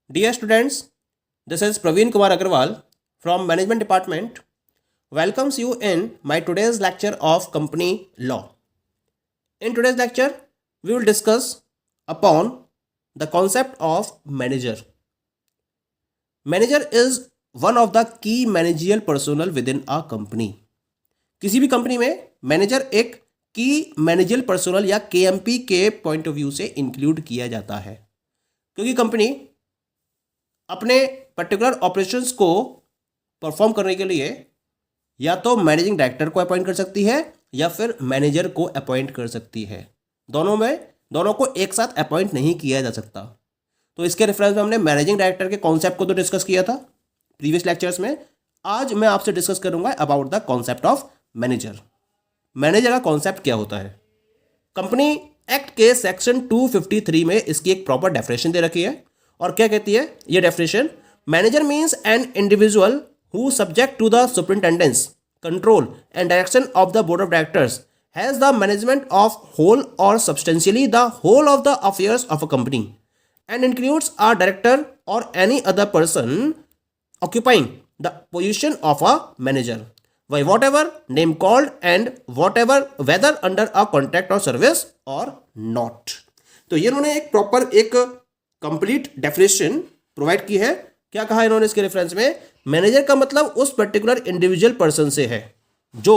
Dear students, this is Praveen Kumar Agarwal from Management Department. Welcomes you in my today's lecture of Company Law. In today's lecture, we will discuss upon the concept of manager. Manager is one of the key managerial personnel within a company. किसी भी company में manager एक की managerial personal या KMP के point of view से include किया जाता है, क्योंकि कंपनी अपने पर्टिकुलर ऑपरेशंस को परफॉर्म करने के लिए या तो मैनेजिंग डायरेक्टर को अपॉइंट कर सकती है या फिर मैनेजर को अपॉइंट कर सकती है। दोनों को एक साथ अपॉइंट नहीं किया जा सकता। तो इसके रेफरेंस में हमने मैनेजिंग डायरेक्टर के कॉन्सेप्ट को तो डिस्कस किया था प्रीवियस लेक्चर्स में। आज मैं आपसे डिस्कस करूंगा about the concept of manager. Manager का कॉन्सेप्ट क्या होता है? कंपनी एक्ट के सेक्शन 253 में इसकी एक प्रॉपर डेफिनेशन दे रखी है। और क्या कहती है ये definition? Manager means an individual who subject to the superintendence, control and direction of the board of directors has the management of whole or substantially the whole of the affairs of a company and includes a director or any other person occupying the position of a manager by whatever name called and whatever whether under a contract or service or not। तो ये इन्होंने एक proper एक complete definition provide की है। क्या कहा इन्होंने इसके रेफरेंस में? मैनेजर का मतलब उस पर्टिकुलर इंडिविजुअल पर्सन से है जो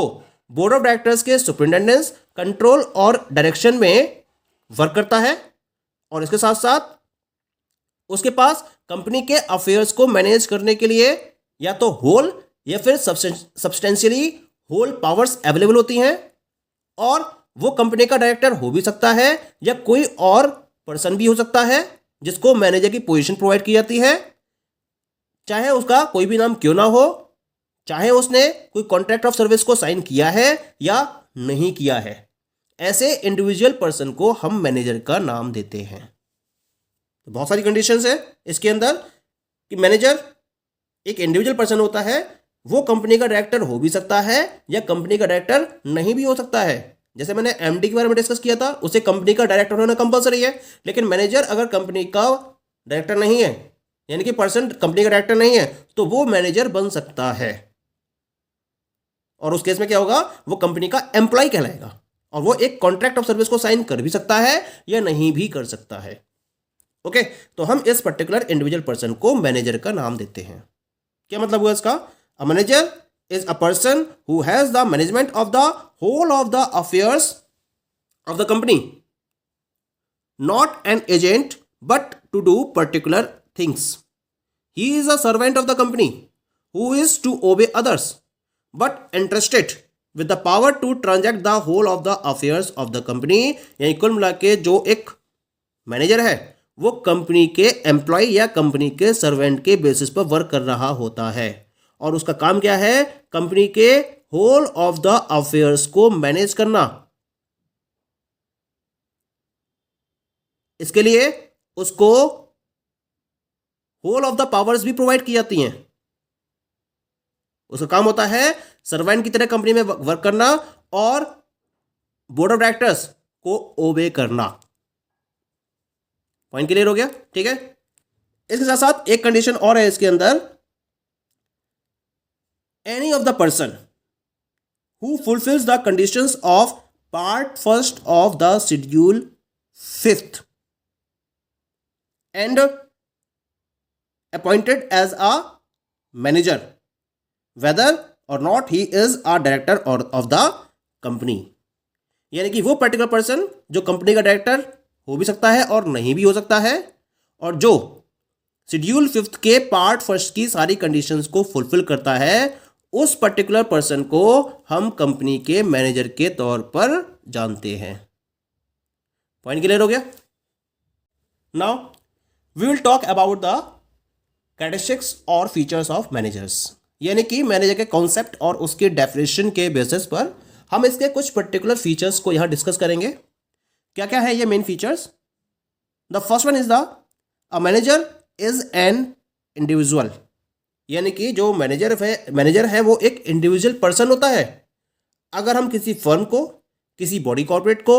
बोर्ड ऑफ डायरेक्टर्स के सुपरिटेंडेंस, कंट्रोल और डायरेक्शन में वर्क करता है और इसके साथ साथ उसके पास कंपनी के अफेयर्स को मैनेज करने के लिए या तो होल या फिर सब्सटेंशियली होल पावर्स अवेलेबल होती हैं। और वो कंपनी का डायरेक्टर हो भी सकता है या कोई और पर्सन भी हो सकता है जिसको मैनेजर की पोजीशन प्रोवाइड की जाती है, चाहे उसका कोई भी नाम क्यों ना हो, चाहे उसने कोई कॉन्ट्रैक्ट ऑफ सर्विस को साइन किया है या नहीं किया है। ऐसे इंडिविजुअल पर्सन को हम मैनेजर का नाम देते हैं। बहुत सारी कंडीशंस है इसके अंदर कि मैनेजर एक इंडिविजुअल पर्सन होता है, वो कंपनी का डायरेक्टर हो भी सकता है या कंपनी का डायरेक्टर नहीं भी हो सकता है। जैसे मैंने एमडी के बारे में डिस्कस किया था, उसे कंपनी का डायरेक्टर होना कंपलसरी है, लेकिन मैनेजर अगर कंपनी का डायरेक्टर नहीं है, यानी कि पर्सन कंपनी का डायरेक्टर नहीं है, तो वो मैनेजर बन सकता है। और उस केस में क्या होगा? वो कंपनी का एम्प्लॉय कहलाएगा और वो एक कॉन्ट्रैक्ट ऑफ सर्विस को साइन कर भी सकता है या नहीं भी कर सकता है। ओके, तो हम इस पर्टिकुलर इंडिविजुअल पर्सन को मैनेजर का नाम देते हैं। क्या मतलब हुआ इसका? A manager is a person who has the management of the whole of the affairs of the company, not an agent but to do particular things. He is a servant of the company who is to obey others but interested with the power to transact the whole of the affairs of the company. यानी कुल मिला के जो एक manager है वो company के employ या कंपनी के सर्वेंट के बेसिस पर वर्क कर रहा होता है और उसका काम क्या है? कंपनी के होल ऑफ द अफेयर्स को मैनेज करना। इसके लिए उसको होल ऑफ द पावर्स भी प्रोवाइड की जाती हैं। उसका काम होता है सर्वेंट की तरह कंपनी में वर्क करना और बोर्ड ऑफ डायरेक्टर्स को ओबे करना। पॉइंट क्लियर हो गया? ठीक है। इसके साथ साथ एक कंडीशन और है इसके अंदर, any of the person who fulfils the conditions of part first of the schedule 5th and appointed as a manager whether or not he is a director of the company. यानी कि वो particular person जो company का director हो भी सकता है और नहीं भी हो सकता है, और जो शेड्यूल 5th के पार्ट फर्स्ट की सारी कंडीशंस को फुलफिल करता है, उस पर्टिकुलर पर्सन को हम कंपनी के मैनेजर के तौर पर जानते हैं। पॉइंट क्लियर हो गया? Now we will talk about the characteristics और फीचर्स ऑफ मैनेजर्स। यानी कि मैनेजर के कॉन्सेप्ट और उसके डेफिनेशन के बेसिस पर हम इसके कुछ पर्टिकुलर फीचर्स को यहां डिस्कस करेंगे। क्या क्या है ये main features? The first one is a manager is an individual. यानी कि जो मैनेजर है वो एक इंडिविजुअल पर्सन होता है। अगर हम किसी फर्म को, किसी बॉडी कॉर्पोरेट को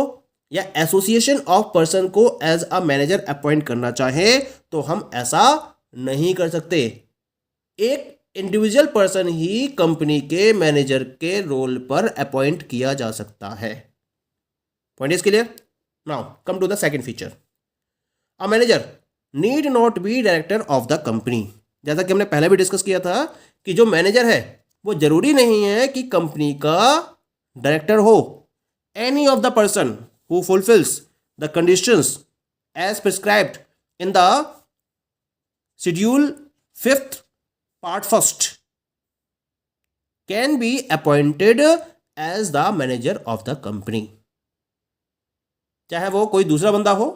या एसोसिएशन ऑफ पर्सन को एज अ मैनेजर अपॉइंट करना चाहें तो हम ऐसा नहीं कर सकते। एक इंडिविजुअल पर्सन ही कंपनी के मैनेजर के रोल पर अपॉइंट किया जा सकता है। Point is clear? Now come to the second feature. A manager need not be director of the company. जैसा कि हमने पहले भी डिस्कस किया था कि जो मैनेजर है वो जरूरी नहीं है कि कंपनी का डायरेक्टर हो। Any of the person who fulfils the conditions as prescribed in the schedule 5th part 1st can be appointed as the manager of the company. चाहे वो कोई दूसरा बंदा हो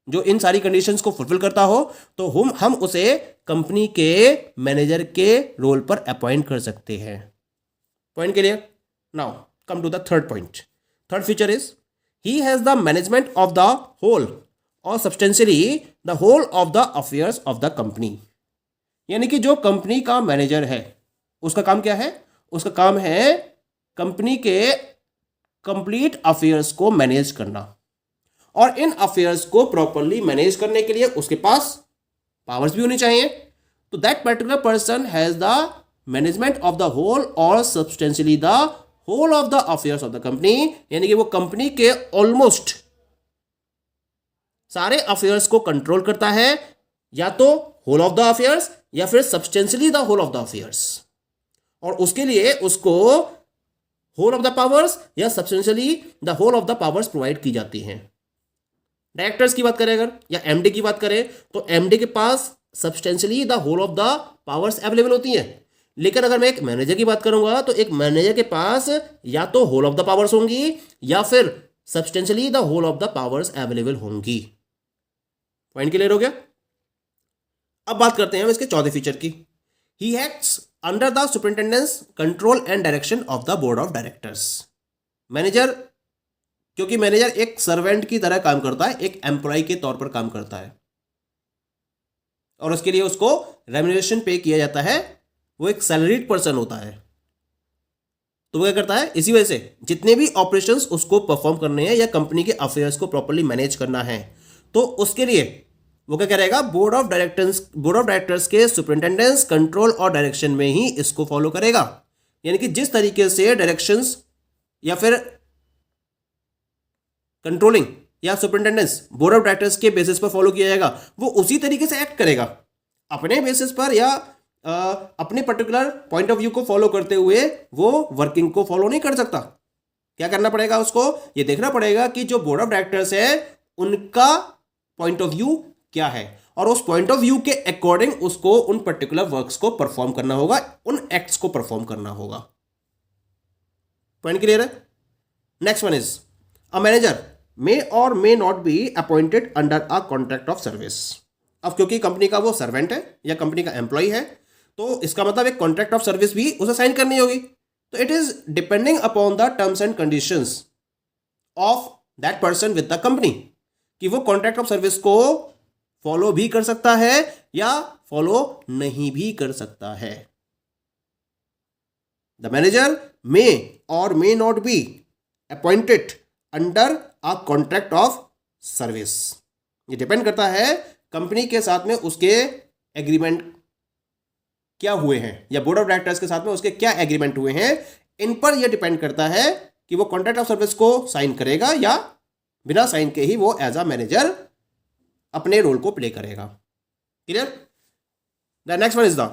जो इन सारी कंडीशंस को फुलफिल करता हो, तो हम उसे कंपनी के मैनेजर के रोल पर अपॉइंट कर सकते हैं। Point clear? Now come to the third point. Third feature is he has the management of the whole or substantially the whole of the affairs of the company. यानी कि जो company का manager है उसका काम क्या है? उसका काम है कंपनी के कंप्लीट अफेयर्स को मैनेज करना, और इन अफेयर्स को प्रॉपरली मैनेज करने के लिए उसके पास पावर्स भी होनी चाहिए। तो that particular person has the management of the whole or substantially the whole of the affairs of the company. यानी कि वो कंपनी के ऑलमोस्ट सारे अफेयर्स को कंट्रोल करता है, या तो होल ऑफ द अफेयर्स या फिर substantially the whole of the affairs, और उसके लिए उसको होल ऑफ द पावर्स या substantially the whole of the powers provide की जाती हैं। डायरेक्टर्स की बात करें अगर, या एमडी की बात करें, तो एमडी के पास substantially the whole of the powers available होती हैं। लेकिन अगर मैं एक मैनेजर की बात करूंगा तो एक मैनेजर के पास या तो होल ऑफ द पावर्स होंगी या फिर substantially the whole of the powers available होंगी। पॉइंट क्लियर हो गया? अब बात करते हैं हम इसके चौथे फीचर की। He acts under the superintendence control and direction of the board of directors. Manager, क्योंकि मैनेजर एक सर्वेंट की तरह काम करता है, एक एम्प्लॉय के तौर पर काम करता है, और उसके लिए उसको रेम्यूनरेशन पे किया जाता है। वो एक सैलरीड पर्सन होता है। तो वो क्या करता है, इसी वजह से जितने भी ऑपरेशंस उसको परफॉर्म करने हैं या कंपनी के अफेयर्स को प्रॉपर्ली मैनेज करना है, तो उसके लिए वो क्या करेगा, बोर्ड ऑफ डायरेक्टर्स के सुपरिंटेंडेंस कंट्रोल और डायरेक्शन में ही इसको फॉलो करेगा। यानी कि जिस तरीके से डायरेक्शंस या फिर कंट्रोलिंग या सुपरिंटेंडेंस बोर्ड ऑफ डायरेक्टर्स के बेसिस पर फॉलो किया जाएगा, वो उसी तरीके से एक्ट करेगा। अपने बेसिस पर या अपने पर्टिकुलर पॉइंट ऑफ व्यू को फॉलो करते हुए वो वर्किंग को फॉलो नहीं कर सकता। क्या करना पड़ेगा उसको? ये देखना पड़ेगा कि जो बोर्ड ऑफ डायरेक्टर्स है उनका पॉइंट ऑफ व्यू क्या है, और उस पॉइंट ऑफ व्यू के अकॉर्डिंग उसको उन पर्टिकुलर वर्क्स को परफॉर्म करना होगा, उन एक्ट्स को परफॉर्म करना होगा। पॉइंट क्लियर है? Next one is a manager may or may not be appointed under a contract of service. अब क्योंकि कंपनी का वो सर्वेंट है या कंपनी का एम्प्लॉय है, तो इसका मतलब एक कॉन्ट्रैक्ट ऑफ सर्विस भी उसे साइन करनी होगी। तो it is depending upon the terms and conditions of that person with the company, कि वो कॉन्ट्रैक्ट ऑफ सर्विस को फॉलो भी कर सकता है या फॉलो नहीं भी कर सकता है। The manager may or may not be appointed under a contract of service. ये डिपेंड करता है कंपनी के साथ में उसके एग्रीमेंट क्या हुए हैं, या बोर्ड ऑफ डायरेक्टर्स के साथ में उसके क्या एग्रीमेंट हुए हैं। इन पर यह डिपेंड करता है कि वो कॉन्ट्रैक्ट ऑफ सर्विस को साइन करेगा या बिना साइन के ही वो एज अ मैनेजर अपने रोल को प्ले करेगा। Clear? The next one is the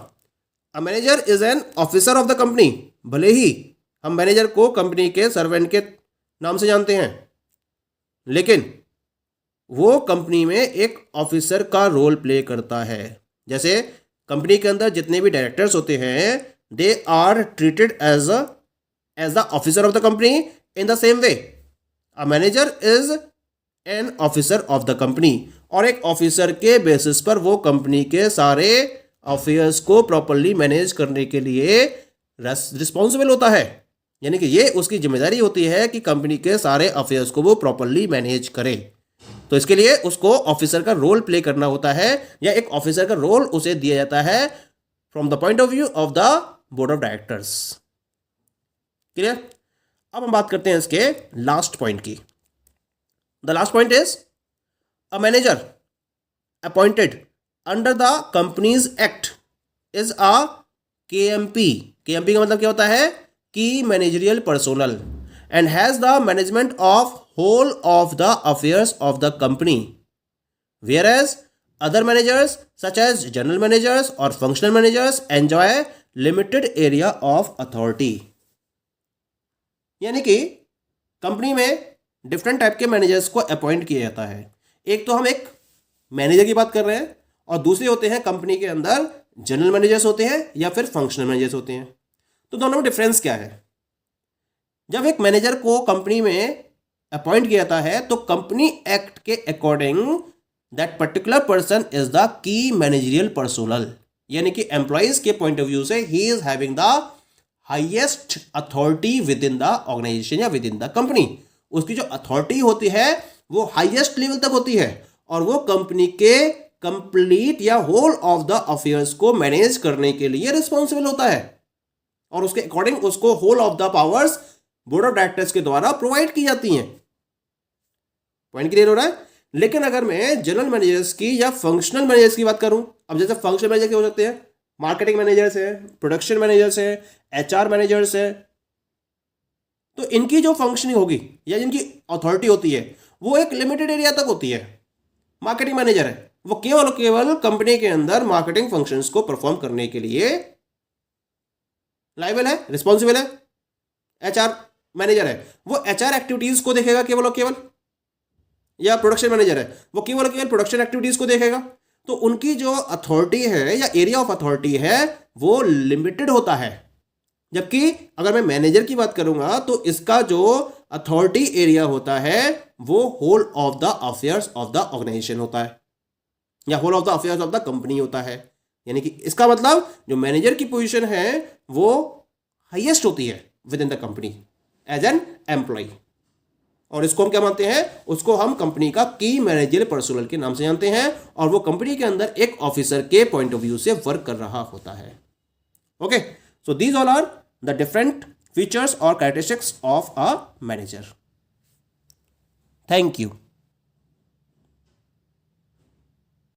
a manager is an officer of the company. भले ही हम मैनेजर को कंपनी के सर्वेंट के नाम से जानते हैं, लेकिन वो कंपनी में एक ऑफिसर का रोल प्ले करता है। जैसे कंपनी के अंदर जितने भी डायरेक्टर्स होते हैं, they are treated as the officer of the company. In the same way a manager is an officer of the company, और एक ऑफिसर के बेसिस पर वो कंपनी के सारे अफेयर्स को प्रॉपरली मैनेज करने के लिए रिस्पॉन्सिबल होता है। यानी कि ये उसकी जिम्मेदारी होती है कि कंपनी के सारे अफेयर्स को वो प्रॉपरली मैनेज करे। तो इसके लिए उसको ऑफिसर का रोल प्ले करना होता है, या एक ऑफिसर का रोल उसे दिया जाता है from the point of view of the board of directors. Clear? अब हम बात करते हैं इसके लास्ट पॉइंट की। The last point is a manager appointed under the companies act is a KMP. KMP का मतलब क्या होता है? Key managerial personnel, and has the management of whole of the affairs of the company, whereas other managers such as general managers or functional managers enjoy limited area of authority। यानी कि company में different type के managers को appoint किया जाता है। एक तो हम एक मैनेजर की बात कर रहे हैं, और दूसरे होते हैं कंपनी के अंदर जनरल मैनेजर्स होते हैं या फिर फंक्शनल मैनेजर्स होते हैं। तो दोनों में डिफरेंस क्या है? जब एक मैनेजर को कंपनी में अपॉइंट किया जाता है तो कंपनी एक्ट के according that particular person is the key managerial personnel, यानी कि एम्प्लॉइज के पॉइंट ऑफ व्यू से he is having the highest authority within the organisation या विद इन द कंपनी। उसकी जो अथॉरिटी होती है वो हाईएस्ट लेवल तक होती है, और वो कंपनी के कंप्लीट या होल ऑफ द अफेयर्स को मैनेज करने के लिए रिस्पॉन्सिबल होता है, और उसके अकॉर्डिंग उसको whole of the powers board of directors के द्वारा प्रोवाइड की जाती हैं। पॉइंट क्लियर हो रहा है? लेकिन अगर मैं जनरल मैनेजर्स की या फंक्शनल मैनेजर्स की बात करूं, अब जैसे फंक्शनल मैनेजर क्या हो सकते हैं? मार्केटिंग मैनेजर्स है, प्रोडक्शन मैनेजर्स है, एचआर मैनेजर्स है। तो इनकी जो फंक्शनिंग होगी या जिनकी अथॉरिटी होती है वो एक लिमिटेड एरिया तक होती है। मार्केटिंग मैनेजर है, वो केवल कंपनी के अंदर मार्केटिंग फंक्शंस को परफॉर्म करने के लिए लायबल है, रिस्पॉन्सिबल है। एचआर मैनेजर है, वो एचआर एक्टिविटीज को देखेगा केवल और केवल, या प्रोडक्शन मैनेजर है वो केवल प्रोडक्शन एक्टिविटीज को देखेगा। तो उनकी जो अथॉरिटी है या एरिया ऑफ अथॉरिटी है वो लिमिटेड होता है। जबकि अगर मैं मैनेजर की बात करूंगा तो इसका जो अथॉरिटी एरिया होता है वो whole of the affairs of the organisation होता है, या whole of the affairs of the company होता है। यानी कि इसका मतलब जो मैनेजर की पोजीशन है वो हाईएस्ट होती है within the company as an employee, और इसको हम क्या मानते हैं? उसको हम कंपनी का की मैनेजरियल पर्सोनल के नाम से जानते हैं, और वो कंपनी के अंदर एक ऑफिसर के पॉइंट ऑफ व्यू से वर्क कर रहा होता है। Okay, so these all are the different features और characteristics of a manager. Thank you.